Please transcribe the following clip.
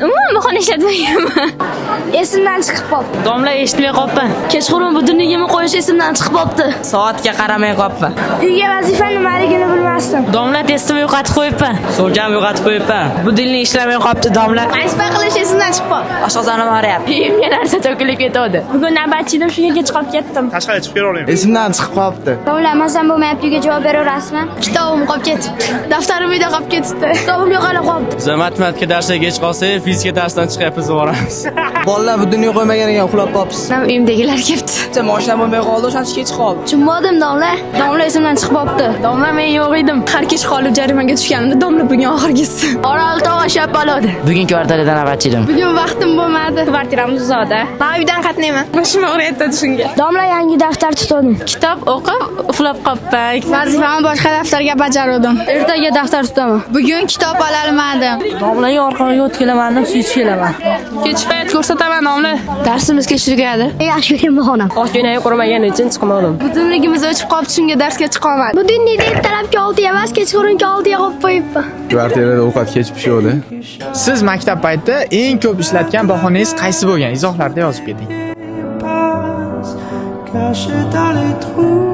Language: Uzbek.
umuman bahona ishlatmaganman. Esimdan chiqib qoldi. Domla eshitmay qolibman. Kechqurun budilligimni qo'yish esimdan chiqib qoldi. Soatga qaramay qolibman. Uyga vazifa nimaligini bilmasdim. Domla testimni yo'qotib qo'yibman. So'jam yo'qotib qo'yibman. Bu dilni ishlamay qolibdi domla. Qaysi qilish esimdan chiqib qoldi. Oshqozonim og'riyapti. Uyimga narsa to'kilib ketdi. Bugun navbatchi edim, shunga kech qolib ketdim. Tashqariga chiqib kela olaymi? Esimdan chiqib qolibdi. Domlamasam bo'lmayapti, uyga javob beraverasizmi? Kitobim qolib ketibdi. Daftarim uyda qolib ketibdi. Kitobim yo'qolib qolibdi. Biz matematika darsiga kech qolsak, fizika darsidan chiqyapmiz va boramiz. Bolalar bu dunyo qo'ymaganiga uxlab qolibsiz. Uyimdagilar kelibdi. Moshina bo'lmay qoldi, o'shancha kech qoldi. Tushunmadim domla. Domla esimdan chiqib qolibdi. Domla men yo'q edim. Har kech qolib jarimaga tushganimda domla bugun oxirgisi. Orol tog'a shapalodi. Bugun kvartirada navbatchi edim. Bugun vaqtim bo'lmadi. Kvartiramiz uzoqda. Men uydan qatnayman. Boshim og'riyapti shunga. Domla yangi daftar tutdim. Kitob o'qib uxlab qolibman. Vazifamni boshqa daftarga bajardim. Ertaga daftar tutaman. Bugun kitob ololmadim. Domlaga orqaga o'tib kelaman deb suyib kelaman. Kech payt ko'rsataman domla. Darsimizga tugadi. Yaxshi ko'ring bahona. Oshxonaga qurmagani uchun chiqmadim. Budinligimiz o'chib qolibdi, shunga darsga chiqa olmadim. Budinlikda ertalabki 6 emas, kechqurungi 6 ga qo'yib qo'yibman. Kvartirada ovqat kech pishadi. Siz maktab paytida eng ko'p ishlatgan bahonangiz qaysi bo'lgan? Izohlarda yozib keting. Caché dans les trous.